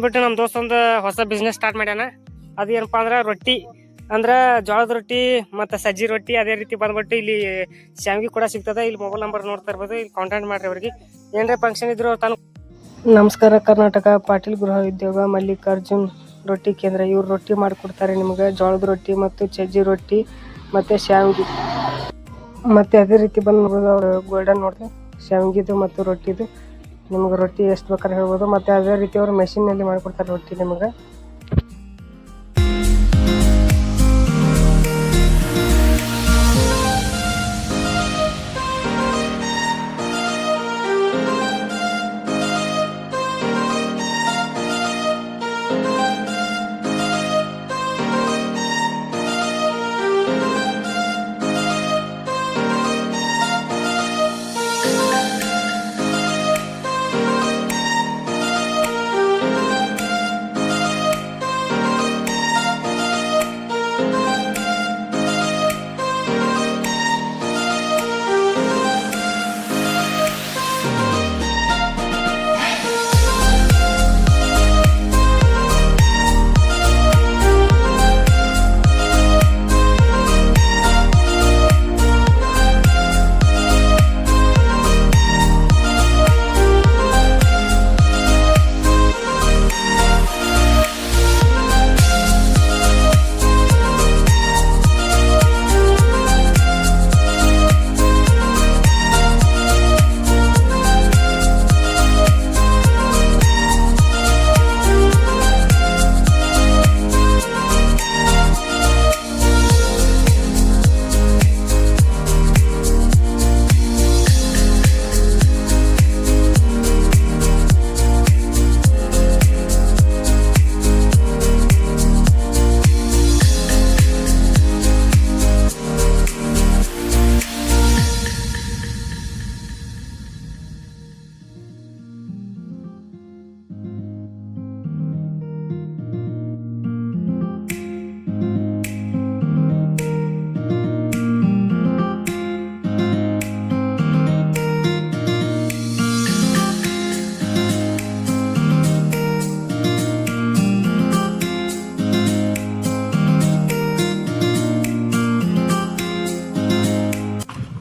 ಬಂದ್ಬಿಟ್ಟು ನಮ್ಮ ದೋಸ್ತ ಒಂದು ಹೊಸ ಬಿಸ್ನೆಸ್ ಸ್ಟಾರ್ಟ್ ಮಾಡ್ಯಾನ. ಅದು ಏನಪ್ಪಾ ಅಂದ್ರೆ ರೊಟ್ಟಿ ಅಂದ್ರೆ ಜೋಳದ ರೊಟ್ಟಿ ಮತ್ತು ಸಜ್ಜಿ ರೊಟ್ಟಿ. ಅದೇ ರೀತಿ ಬಂದ್ಬಿಟ್ಟು ಇಲ್ಲಿ ಶಾವಿಗೆ ಕೂಡ ಸಿಗ್ತದೆ. ಇಲ್ಲಿ ಮೊಬೈಲ್ ನಂಬರ್ ನೋಡ್ತಾ ಇರ್ಬೋದು. ಇಲ್ಲಿ ಕಾಂಟ್ಯಾಕ್ಟ್ ಮಾಡ್ರಿ ಅವ್ರಿಗೆ. ಏನ್ರ ಫಂಕ್ಷನ್ ಇದ್ರು ತಾನು. ನಮಸ್ಕಾರ ಕರ್ನಾಟಕ ಪಾಟೀಲ್ ಗೃಹ ಉದ್ಯೋಗ ಮಲ್ಲಿಕಾರ್ಜುನ್ ರೊಟ್ಟಿ ಕೇಂದ್ರ. ಇವ್ರು ರೊಟ್ಟಿ ಮಾಡಿಕೊಡ್ತಾರೆ ನಿಮ್ಗೆ. ಜೋಳದ ರೊಟ್ಟಿ ಮತ್ತು ಸಜ್ಜಿ ರೊಟ್ಟಿ ಮತ್ತು ಶಾವಿಗೆ. ಮತ್ತು ಅದೇ ರೀತಿ ಬಂದು ನೋಡ್ಬೋದು ಅವ್ರು ಗೋಲ್ಡನ್ ನೋಡ್ರಿ ಶಾವಿಗೆದು ಮತ್ತು ರೊಟ್ಟಿದು. ನಿಮ್ಗೆ ರೊಟ್ಟಿ ಎಷ್ಟು ಬೇಕಾದ್ರೆ ಹೇಳ್ಬೋದು. ಮತ್ತು ಅದೇ ರೀತಿ ಅವರು ಮೆಷಿನ್ನಲ್ಲಿ ಮಾಡಿಕೊಡ್ತಾರೆ ರೊಟ್ಟಿ ನಿಮ್ಗೆ.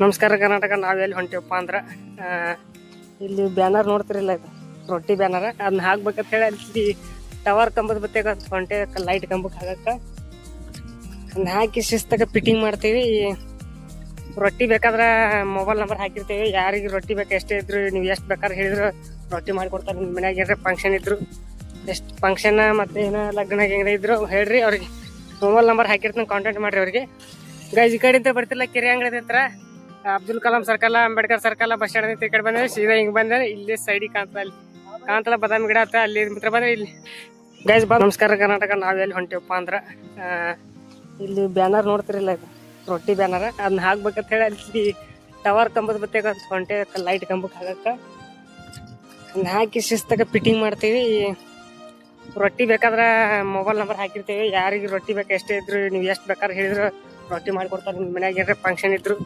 ನಮಸ್ಕಾರ ಕರ್ನಾಟಕ. ನಾವೆಲ್ಲಿ ಹೊಂಟಿವಪ್ಪ ಅಂದ್ರೆ ಇಲ್ಲಿ ಬ್ಯಾನರ್ ನೋಡ್ತಿರಲ್ಲ, ಇದು ರೊಟ್ಟಿ ಬ್ಯಾನರ್. ಅದನ್ನ ಹಾಕ್ಬೇಕಂತ ಹೇಳಿ ಅಲ್ಲಿ ಟವರ್ ಕಂಬದ ಬತ್ತಾಗ ಹೊಂಟೆ ಲೈಟ್ ಕಂಬಕ್ಕೆ ಹಾಕಕ್ಕೆ ಅದನ್ನ ಹಾಕಿ ಶಿಸ್ತಾಗ ಫಿಟ್ಟಿಂಗ್ ಮಾಡ್ತೀವಿ. ರೊಟ್ಟಿ ಬೇಕಾದ್ರೆ ಮೊಬೈಲ್ ನಂಬರ್ ಹಾಕಿರ್ತೀವಿ. ಯಾರಿಗೆ ರೊಟ್ಟಿ ಬೇಕು ಎಷ್ಟೇ ಇದ್ರು ನೀವು ಎಷ್ಟು ಬೇಕಾದ್ರೆ ಹೇಳಿದ್ರು ರೊಟ್ಟಿ ಮಾಡಿಕೊಡ್ತಾರೆ. ನಿಮ್ಮ ಮನ್ಯಾಗ ಏನಾರ ಫಂಕ್ಷನ್ ಇದ್ರು, ಎಷ್ಟು ಫಂಕ್ಷನ್ ಮತ್ತು ಏನೋ ಲಗ್ನ ಹೆಂಗೆ ಇದ್ರು ಹೇಳ್ರಿ ಅವ್ರಿಗೆ. ಮೊಬೈಲ್ ನಂಬರ್ ಹಾಕಿರ್ತೀನಿ, ಕಾಂಟ್ಯಾಕ್ಟ್ ಮಾಡಿರಿ ಅವ್ರಿಗೆ. ಗೈಸ್ ಈ ಕಡೆಯಿಂದ ಬರ್ತಿಲ್ಲ, ಕೆರೆ ಅಂಗಡಿ ಹತ್ರ Abdul Kalam circle, Ambedkar circle, bus stand ಈ ಕಡೆ ಬಂದ್ರೆ ಸೀದಾ ಹಿಂಗೆ ಬಂದ್ರೆ ಇಲ್ಲಿ ಸೈಡಿಗೆ ಕಾಣ್ತಲ್ಲ ಬಾದಾಮಿ ಗಿಡ ಆತ ಅಲ್ಲಿ ಮಾತ್ರ ಬಂದ್ರೆ ಇಲ್ಲಿ. ಗೈಸ್ ನಮಸ್ಕಾರ ಕರ್ನಾಟಕ. ನಾವೆಲ್ಲಿ ಹೊಂಟಿವಪ್ಪ ಅಂದ್ರೆ ಇಲ್ಲಿ ಬ್ಯಾನರ್ ನೋಡ್ತಿರಲ್ಲ, ಇದು ರೊಟ್ಟಿ ಬ್ಯಾನರ್. ಅದನ್ನ ಹಾಕ್ಬೇಕಂತ ಹೇಳಿ ಅಲ್ಲಿ ಟವರ್ ಕಂಬದ ಬತ್ತಾಗ ಹೊಂಟೆ ಲೈಟ್ ಕಂಬಕ್ಕೆ ಹಾಕಕ್ಕೆ ಅದನ್ನ ಹಾಕಿ ಶಿಸ್ತಾಗ ಫಿಟ್ಟಿಂಗ್ ಮಾಡ್ತೀವಿ. ರೊಟ್ಟಿ ಬೇಕಾದ್ರೆ ಮೊಬೈಲ್ ನಂಬರ್ ಹಾಕಿರ್ತೀವಿ. ಯಾರಿಗೆ ರೊಟ್ಟಿ ಬೇಕು ಎಷ್ಟೇ ಇದ್ರು ನೀವು ಎಷ್ಟು ಬೇಕಾದ್ರೆ ಹೇಳಿದ್ರು ರೊಟ್ಟಿ ಮಾಡಿಕೊಡ್ತಾರೆ. ನಿಮ್ಮ ಮನ್ಯಾಗ ಏನಾರ ಫಂಕ್ಷನ್ ಇದ್ರು,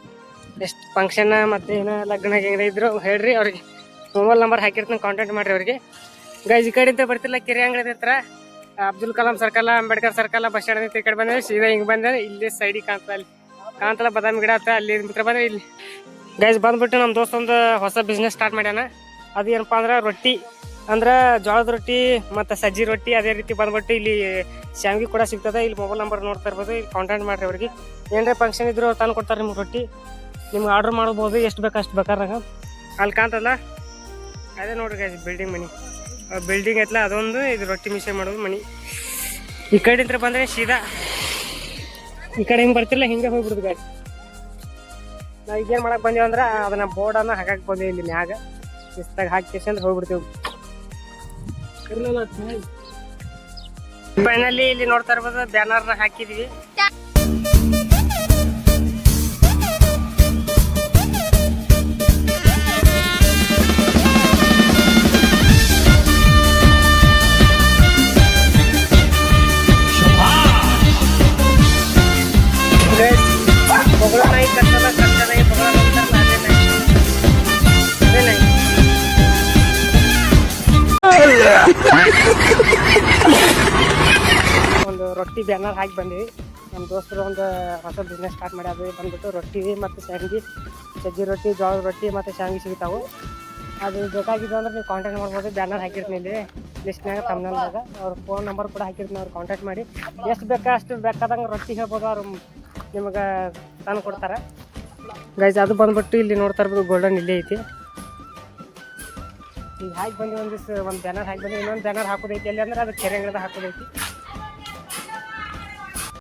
ಎಷ್ಟು ಫಂಕ್ಷನ್ ಮತ್ತು ಏನೋ ಲಗ್ನ ಹೆಂಗೆ ಇದ್ರು ಹೇಳ್ರಿ ಅವ್ರಿಗೆ. ಮೊಬೈಲ್ ನಂಬರ್ ಹಾಕಿರ್ತೀನಿ, ಕಾಂಟ್ಯಾಕ್ಟ್ ಮಾಡಿರಿ ಅವ್ರಿಗೆ. ಗೈಸ್ ಈ ಕಡೆಯಿಂದ ಬರ್ತಿಲ್ಲ, ಕೆರೆ ಅಂಗಡಿ ಹತ್ರ Abdul Kalam circle, Ambedkar circle, bus stand ಈ ಕಡೆ ಬಂದ್ರೆ ಸೀದಾ ಹಿಂಗೆ ಬಂದ್ರೆ ಇಲ್ಲಿ ಸೈಡಿಗೆ ಕಾಣ್ತಲ್ಲ ಬಾದಾಮಿ ಗಿಡ ಆತ ಅಲ್ಲಿ ಮಾತ್ರ ಬಂದ್ರೆ ಇಲ್ಲಿ. ಗೈಸ್ ಬಂದ್ಬಿಟ್ಟು ನಮ್ಮ ದೋಸ್ತ ಒಂದು ಹೊಸ ಬಿಸ್ನೆಸ್ ಸ್ಟಾರ್ಟ್ ಮಾಡ್ಯಾನ. ಅದು ಏನಪ್ಪಾ ಅಂದ್ರೆ ರೊಟ್ಟಿ ಅಂದ್ರೆ ಜೋಳದ ರೊಟ್ಟಿ ಮತ್ತು ಸಜ್ಜಿ ರೊಟ್ಟಿ. ಅದೇ ರೀತಿ ಬಂದ್ಬಿಟ್ಟು ಇಲ್ಲಿ ಶಾವಿಗೆ ಕೂಡ ಸಿಗ್ತದೆ. ಇಲ್ಲಿ ಮೊಬೈಲ್ ನಂಬರ್ ನೋಡ್ತಾ ಇರ್ಬೋದು. ಇಲ್ಲಿ ಕಾಂಟ್ಯಾಕ್ಟ್ ಮಾಡಿರಿ ಅವ್ರಿಗೆ. ಏನಾರ ಫಂಕ್ಷನ್ ಇದ್ರು ತಂದು ಕೊಡ್ತಾರೆ ನಿಮ್ಗೆ ರೊಟ್ಟಿ. ನಿಮ್ಗೆ ಆರ್ಡ್ರ್ ಮಾಡ್ಬೋದು, ಎಷ್ಟು ಬೇಕು ಅಷ್ಟು ಬೇಕಾದಾಗ. ಅಲ್ಲಿ ಕಾಣ್ತಲ್ಲ ಅದೇ ನೋಡ್ರಿ ಗೈಸ್ ಬಿಲ್ಡಿಂಗ್ ಮನಿ. ಬಿಲ್ಡಿಂಗ್ ಐತಲ್ಲ ಅದೊಂದು, ಇದು ರೊಟ್ಟಿ ಮಿಷನ್ ಮಾಡೋದು ಮನಿ. ಈ ಕಡೆಯಿಂದ ಬಂದರೆ ಸೀದಾ ಈ ಕಡೆ ಹಿಂಗೆ ಬರ್ತಿಲ್ಲ, ಹಿಂಗೆ ಹೋಗ್ಬಿಡುದು ಗೈಸ್. ನಾವು ಈಗೇನು ಮಾಡಕ್ಕೆ ಬಂದೀವಿ ಅಂದ್ರೆ ಅದನ್ನ ಬೋರ್ಡನ್ನು ಹಾಕಕ್ಕೆ ಬಂದೀವಿ ಇಲ್ಲಿ ಮ್ಯಾಗ. ಶಿಸ್ತಾಗ ಹಾಕಿ ಅಂದ್ರೆ ಹೋಗ್ಬಿಡ್ತೀವಿ. ಫೈನಲಿ ಇಲ್ಲಿ ನೋಡ್ತಾ ಇರ್ಬೋದು ಬ್ಯಾನರ್ನ ಹಾಕಿದ್ವಿ. पकड़ा नहीं करता नहीं पकड़ा नहीं नहीं ಒಂದು ರೊಟ್ಟಿ ಬ್ಯಾನರ್ ಹಾಕಿ ಬಂದೀವಿ. ನಮ್ಮ ದೋಸ್ತರು ಒಂದು ಹೊಸ ಬಿಸ್ನೆಸ್ ಸ್ಟಾರ್ಟ್ ಮಾಡಿ ಅದು ಬಂದ್ಬಿಟ್ಟು ರೊಟ್ಟಿ ಮತ್ತು ಶಾವಿಗೆ, ಸಜ್ಜಿ ರೊಟ್ಟಿ, ಜೋಳದ ರೊಟ್ಟಿ ಮತ್ತು ಶಾವಿಗೆ ಸಿಗ್ತಾವೆ. ಅದು ಬೇಕಾಗಿದ್ದು ಅಂದ್ರೆ ನೀವು ಕಾಂಟ್ಯಾಕ್ಟ್ ಮಾಡ್ಬೋದು. ಬ್ಯಾನರ್ ಹಾಕಿರ್ತೀನಿ ಇಲ್ಲಿ ಲಿಸ್ಟ್ನಾಗ, ತಮ್ಮನೆಲ್ದಾಗ ಅವ್ರ ಫೋನ್ ನಂಬರ್ ಕೂಡ ಹಾಕಿರ್ತೀನಿ. ಅವ್ರು ಕಾಂಟ್ಯಾಕ್ಟ್ ಮಾಡಿ ಎಷ್ಟು ಬೇಕಾ ಅಷ್ಟು ಬೇಕಾದಂಗೆ ರೊಟ್ಟಿ ಹೇಳ್ಬೋದು, ಅವ್ರು ನಿಮಗೆ ತಂದು ಕೊಡ್ತಾರೆ. ಗೈಸ್ ಅದು ಬಂದ್ಬಿಟ್ಟು ಇಲ್ಲಿ ನೋಡ್ತಾ ಇರ್ಬೋದು ಗೋಲ್ಡನ್ ಇಲ್ಲೇ ಐತಿ. ಈಗ ಹಾಕಿ ಬಂದು ಒಂದು ಬ್ಯಾನರ್ ಹಾಕಿ ಬಂದು ಇನ್ನೊಂದು ಬ್ಯಾನರ್ ಹಾಕೋದೈತಿ ಎಲ್ಲಿ ಅಂದ್ರೆ ಅದು ಕೆರೆ ಅಂಗಡಿದಾಗ ಹಾಕೋದೈತಿ.